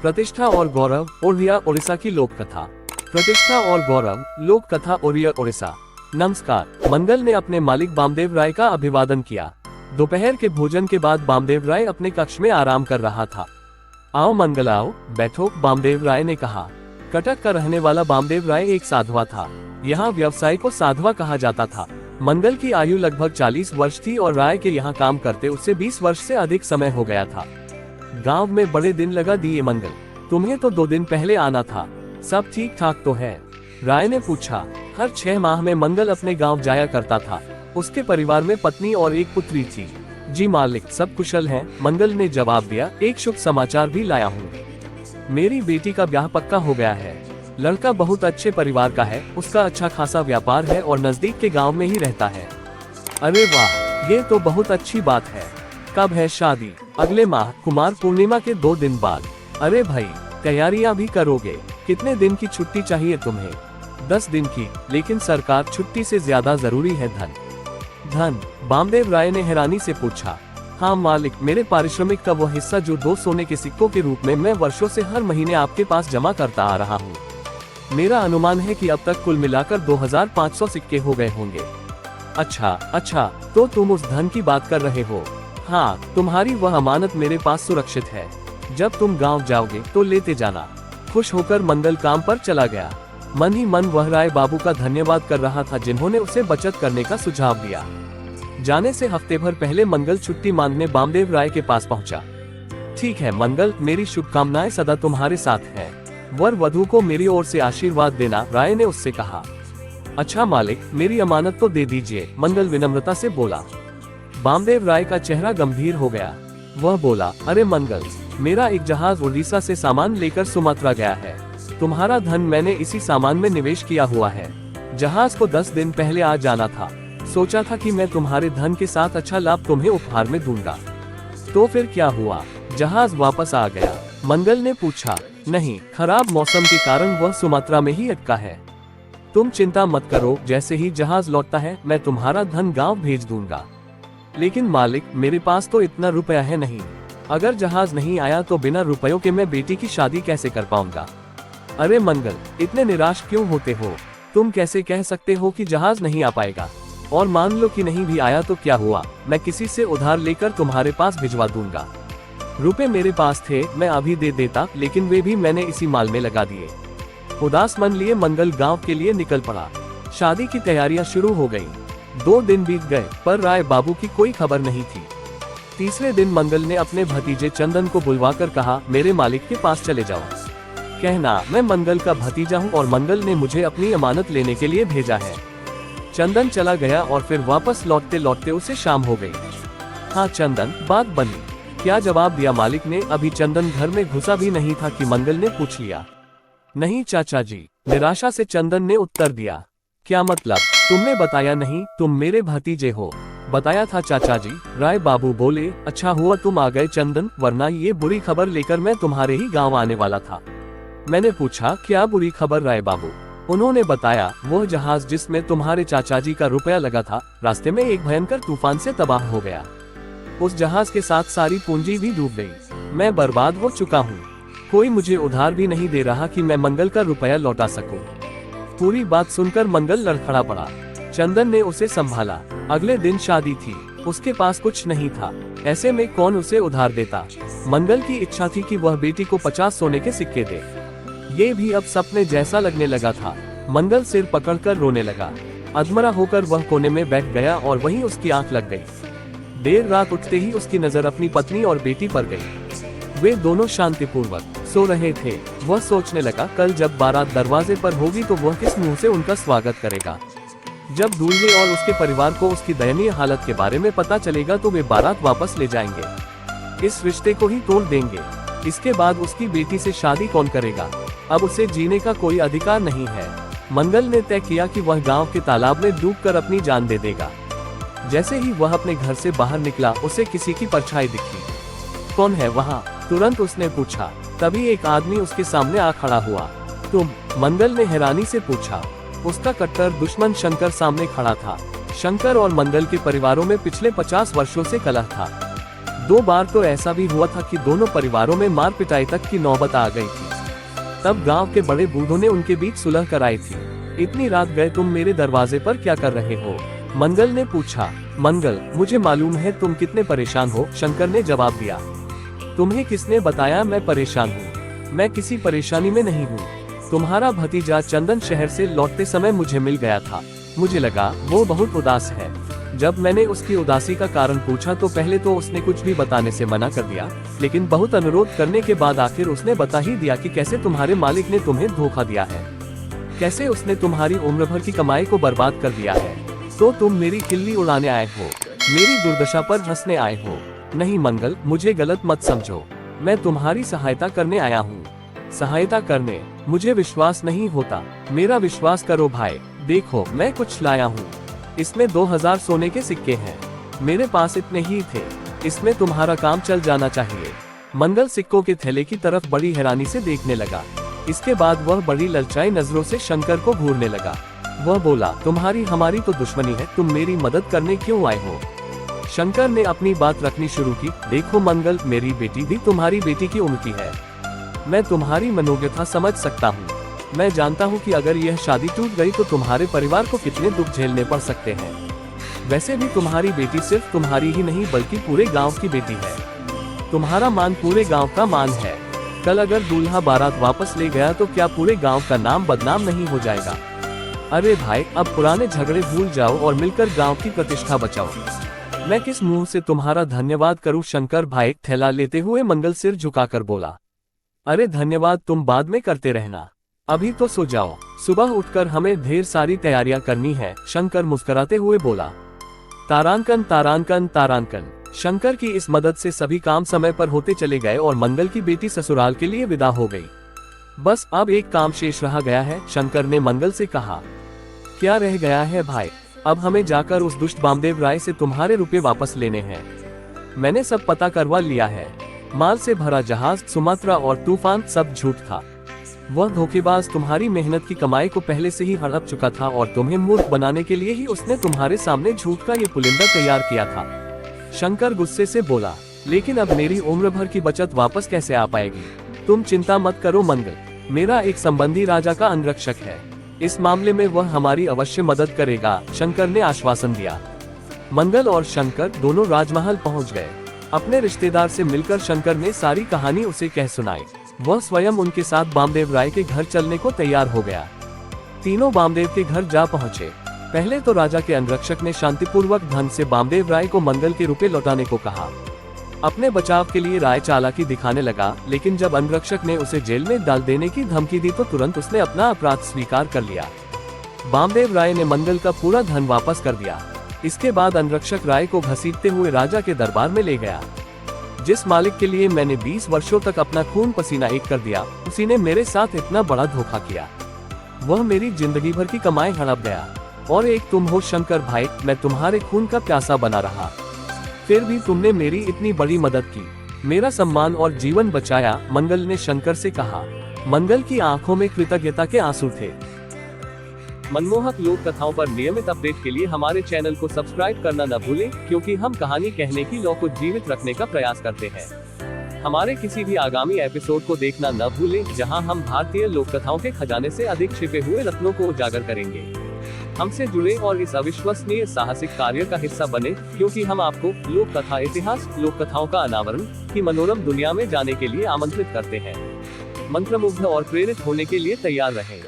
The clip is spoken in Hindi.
प्रतिष्ठा और गौरव, ओडिया ओडिशा की लोक कथा। प्रतिष्ठा और गौरव, लोक कथा, ओडिया ओडिशा। नमस्कार। मंगल ने अपने मालिक बामदेव राय का अभिवादन किया। दोपहर के भोजन के बाद बामदेव राय अपने कक्ष में आराम कर रहा था। आओ मंगल आओ, बैठो, बामदेव राय ने कहा। कटक का रहने वाला बामदेव राय एक साधवा था। यहाँ व्यवसाय को साधवा कहा जाता था। मंगल की आयु लगभग 40 वर्ष थी और राय के यहाँ काम करते उससे 20 वर्ष से अधिक समय हो गया था। गांव में बड़े दिन लगा दिए मंगल, तुम्हें तो 2 दिन पहले आना था, सब ठीक ठाक तो है? राय ने पूछा। हर 6 माह में मंगल अपने गांव जाया करता था। उसके परिवार में पत्नी और एक पुत्री थी। जी मालिक, सब कुशल हैं, मंगल ने जवाब दिया। एक शुभ समाचार भी लाया हूँ। मेरी बेटी का ब्याह पक्का हो गया है। लड़का बहुत अच्छे परिवार का है, उसका अच्छा खासा व्यापार है और नजदीक के गांव में ही रहता है। अरे वाह, ये तो बहुत अच्छी बात है। कब है शादी? अगले माह, कुमार पूर्णिमा के 2 दिन बाद। अरे भाई, तैयारियां भी करोगे? कितने दिन की छुट्टी चाहिए तुम्हें? 10 दिन की, लेकिन सरकार छुट्टी से ज्यादा जरूरी है धन। बामदेव राय ने हैरानी से पूछा। हाँ मालिक, मेरे पारिश्रमिक का वो हिस्सा जो 2 सोने के सिक्कों के रूप में मैं वर्षों से हर महीने आपके पास जमा करता आ रहा हूँ। मेरा अनुमान है कि अब तक कुल मिलाकर 2500 सिक्के हो गए होंगे। अच्छा, तो तुम उस धन की बात कर रहे हो? हाँ, तुम्हारी वह अमानत मेरे पास सुरक्षित है। जब तुम गांव जाओगे तो लेते जाना। खुश होकर मंगल काम पर चला गया। मन ही मन वह राय बाबू का धन्यवाद कर रहा था जिन्होंने उसे बचत करने का सुझाव दिया। जाने से हफ्ते भर पहले मंगल छुट्टी मांगने बामदेव राय के पास पहुंचा। ठीक है मंगल, मेरी शुभकामनाएं सदा तुम्हारे साथ हैं। वर वधू को मेरी ओर से आशीर्वाद देना, राय ने उससे कहा। अच्छा मालिक, मेरी अमानत तो दे दीजिए, मंगल विनम्रता से बोला। बामदेव राय का चेहरा गंभीर हो गया। वह बोला, अरे मंगल, मेरा एक जहाज उड़ीसा से सामान लेकर सुमात्रा गया है। तुम्हारा धन मैंने इसी सामान में निवेश किया हुआ है। जहाज को 10 दिन पहले आ जाना था। सोचा था कि मैं तुम्हारे धन के साथ अच्छा लाभ तुम्हें उपहार में दूंगा। तो फिर क्या हुआ? जहाज वापस आ गया? मंगल ने पूछा। नहीं, खराब मौसम के कारण वह सुमात्रा में ही अटका है। तुम चिंता मत करो, जैसे ही जहाज लौटता है मैं तुम्हारा धन गांव भेज दूंगा। लेकिन मालिक, मेरे पास तो इतना रुपया है नहीं। अगर जहाज नहीं आया तो बिना रुपयों के मैं बेटी की शादी कैसे कर पाऊंगा? अरे मंगल, इतने निराश क्यों होते हो? तुम कैसे कह सकते हो कि जहाज नहीं आ पाएगा? और मान लो कि नहीं भी आया तो क्या हुआ, मैं किसी से उधार लेकर तुम्हारे पास भिजवा दूंगा। रुपए मेरे पास थे, मैं अभी दे देता, लेकिन वे भी मैंने इसी माल में लगा दिए। उदास मन लिए मंगल गांव के लिए निकल पड़ा। शादी की तैयारियां शुरू हो गईं। 2 दिन बीत गए, पर राय बाबू की कोई खबर नहीं थी। तीसरे दिन मंगल ने अपने भतीजे चंदन को बुलवाकर कहा, मेरे मालिक के पास चले जाओ। कहना, मैं मंगल का भतीजा हूँ और मंगल ने मुझे अपनी अमानत लेने के लिए भेजा है। चंदन चला गया और फिर वापस लौटते लौटते उसे शाम हो गई। हाँ चंदन, बात बनी। क्या जवाब दिया मालिक ने? अभी चंदन घर में घुसा भी नहीं था कि मंगल ने पूछ लिया। नहीं चाचा जी, निराशा से चंदन ने उत्तर दिया। क्या मतलब? तुमने बताया नहीं, तुम मेरे भतीजे हो। बताया था चाचा जी, राय बाबू बोले। अच्छा हुआ तुम आ गए चंदन, वरना ये बुरी खबर लेकर मैं तुम्हारे ही गांव आने वाला था। मैंने पूछा, क्या बुरी खबर राय बाबू? उन्होंने बताया, वह जहाज जिसमें तुम्हारे चाचा जी का रुपया लगा था, रास्ते में एक भयंकर तूफान से तबाह हो गया। उस जहाज के साथ सारी पूंजी भी डूब गई। मैं बर्बाद हो चुका हूँ। कोई मुझे उधार भी नहीं दे रहा कि मैं मंगल का रुपया लौटा सकूं। पूरी बात सुनकर मंगल लड़खड़ा पड़ा। चंदन ने उसे संभाला। अगले दिन शादी थी, उसके पास कुछ नहीं था। ऐसे में कौन उसे उधार देता? मंगल की इच्छा थी कि वह बेटी को 50 सोने के सिक्के दे। ये भी अब सपने जैसा लगने लगा था। मंगल सिर पकड़कर रोने लगा। अधमरा होकर वह कोने में बैठ गया और वहीं उसकी आंख लग गई। देर रात उठते ही उसकी नजर अपनी पत्नी और बेटी पर गई। वे दोनों शांतिपूर्वक सो रहे थे। वह सोचने लगा, कल जब बारात दरवाजे पर होगी तो वह किस मुंह से उनका स्वागत करेगा। जब दूल्हे और उसके परिवार को उसकी दयनीय हालत के बारे में पता चलेगा तो वे बारात वापस ले जाएंगे। इस रिश्ते को ही तोड़ देंगे। इसके बाद उसकी बेटी से शादी कौन करेगा? अब उसे जीने का कोई अधिकार नहीं है। मंगल ने तय किया कि वह गांव के तालाब में डूबकर अपनी जान दे देगा। जैसे ही वह अपने घर से बाहर निकला, उसे किसी की परछाई दिखी। कौन है वहाँ? तुरंत उसने पूछा। तभी एक आदमी उसके सामने आ खड़ा हुआ। तुम? मंगल ने हैरानी से पूछा। उसका कट्टर दुश्मन शंकर सामने खड़ा था। शंकर और मंगल के परिवारों में पिछले 50 वर्षों से कलह था। 2 बार तो ऐसा भी हुआ था कि दोनों परिवारों में मार पिटाई तक की नौबत आ गई थी। तब गांव के बड़े बूढ़ों ने उनके बीच सुलह कराई थी। इतनी रात गए तुम मेरे दरवाजे पर क्या कर रहे हो? मंगल ने पूछा। मंगल, मुझे मालूम है तुम कितने परेशान हो, शंकर ने जवाब दिया। तुम्हें किसने बताया मैं परेशान हूँ? मैं किसी परेशानी में नहीं हूँ। तुम्हारा भतीजा चंदन शहर से लौटते समय मुझे मिल गया था। मुझे लगा वो बहुत उदास है। जब मैंने उसकी उदासी का कारण पूछा तो पहले तो उसने कुछ भी बताने से मना कर दिया, लेकिन बहुत अनुरोध करने के बाद आखिर उसने बता ही दिया कि कैसे तुम्हारे मालिक ने तुम्हें धोखा दिया है, कैसे उसने तुम्हारी उम्र भर की कमाई को बर्बाद कर दिया है। तो तुम मेरी खिल्ली उड़ाने आए हो, मेरी दुर्दशा पर हंसने आए हो। नहीं मंगल, मुझे गलत मत समझो। मैं तुम्हारी सहायता करने आया हूँ। सहायता करने? मुझे विश्वास नहीं होता। मेरा विश्वास करो भाई। देखो मैं कुछ लाया हूँ। इसमें 2000 सोने के सिक्के हैं। मेरे पास इतने ही थे। इसमें तुम्हारा काम चल जाना चाहिए। मंगल सिक्कों के थैले की तरफ बड़ी हैरानी से देखने लगा। इसके बाद वह बड़ी ललचाई नजरों से शंकर को घूरने लगा। वह बोला, तुम्हारी हमारी तो दुश्मनी है, तुम मेरी मदद करने क्यों आए हो? शंकर ने अपनी बात रखनी शुरू की। देखो मंगल, मेरी बेटी भी तुम्हारी बेटी की उम्र की है। मैं तुम्हारी मनोव्यथा समझ सकता हूँ। मैं जानता हूँ कि अगर यह शादी टूट गई तो तुम्हारे परिवार को कितने दुख झेलने पड़ सकते हैं। वैसे भी तुम्हारी बेटी सिर्फ तुम्हारी ही नहीं बल्कि पूरे गांव की बेटी है। तुम्हारा मान पूरे गांव का मान है। कल अगर दूल्हा बारात वापस ले गया तो क्या पूरे गांव का नाम बदनाम नहीं हो जाएगा? अरे भाई, अब पुराने झगड़े भूल जाओ और मिलकर गांव की प्रतिष्ठा बचाओ। मैं किस मुंह से तुम्हारा धन्यवाद करूं? शंकर भाई थैला लेते हुए मंगल सिर झुकाकर बोला। अरे धन्यवाद तुम बाद में करते रहना, अभी तो सो जाओ। सुबह उठकर हमें ढेर सारी तैयारियां करनी है, शंकर मुस्कुराते हुए बोला। तारांकन तारांकन तारांकन। शंकर की इस मदद से सभी काम समय पर होते चले गए और मंगल की बेटी ससुराल के लिए विदा हो गई। बस अब एक काम शेष रह गया है, शंकर ने मंगल से कहा। क्या रह गया है भाई? अब हमें जाकर उस दुष्ट बामदेव राय से तुम्हारे रुपए वापस लेने हैं। मैंने सब पता करवा लिया है। माल से भरा जहाज, सुमात्रा और तूफान सब झूठ था। वह धोखेबाज तुम्हारी मेहनत की कमाई को पहले से ही हड़प चुका था और तुम्हें मूर्ख बनाने के लिए ही उसने तुम्हारे सामने झूठ का ये पुलिंदा तैयार किया था। शंकर गुस्से से बोला। लेकिन अब मेरी उम्र भर की बचत वापस कैसे आ पाएगी? तुम चिंता मत करो मंगल, मेरा एक संबंधी राजा का अंगरक्षक है। इस मामले में वह हमारी अवश्य मदद करेगा, शंकर ने आश्वासन दिया। मंगल और शंकर दोनों राजमहल पहुंच गए। अपने रिश्तेदार से मिलकर शंकर ने सारी कहानी उसे कह सुनाई। वह स्वयं उनके साथ बामदेव राय के घर चलने को तैयार हो गया। तीनों बामदेव के घर जा पहुंचे। पहले तो राजा के अंगरक्षक ने शांतिपूर्वक ढंग से बामदेव राय को मंगल के रुपए लौटाने को कहा। अपने बचाव के लिए राय चालाकी दिखाने लगा, लेकिन जब अंगरक्षक ने उसे जेल में डाल देने की धमकी दी तो तुरंत उसने अपना अपराध स्वीकार कर लिया। बामदेव राय ने मंगल का पूरा धन वापस कर दिया। इसके बाद अंगरक्षक राय को घसीटते हुए राजा के दरबार में ले गया। जिस मालिक के लिए मैंने 20 वर्षों तक अपना खून पसीना एक कर दिया, उसी ने मेरे साथ इतना बड़ा धोखा किया। वह मेरी जिंदगी भर की कमाई हड़प गया। और एक तुम हो शंकर भाई, मैं तुम्हारे खून का प्यासा बना रहा, फिर भी तुमने मेरी इतनी बड़ी मदद की, मेरा सम्मान और जीवन बचाया, मंगल ने शंकर से कहा। मंगल की आंखों में कृतज्ञता के आंसू थे। मनमोहक लोक कथाओं पर नियमित अपडेट के लिए हमारे चैनल को सब्सक्राइब करना न भूलें, क्योंकि हम कहानी कहने की लौ को जीवित रखने का प्रयास करते हैं। हमारे किसी भी आगामी एपिसोड को देखना न भूलें, जहां हम भारतीय लोक कथाओं के खजाने से अधिक छिपे हुए रत्नों को उजागर करेंगे। हमसे जुड़े और इस अविश्वसनीय साहसिक कार्य का हिस्सा बने, क्योंकि हम आपको लोक कथा इतिहास, लोक कथाओं का अनावरण की मनोरम दुनिया में जाने के लिए आमंत्रित करते हैं। मंत्रमुग्ध और प्रेरित होने के लिए तैयार रहें।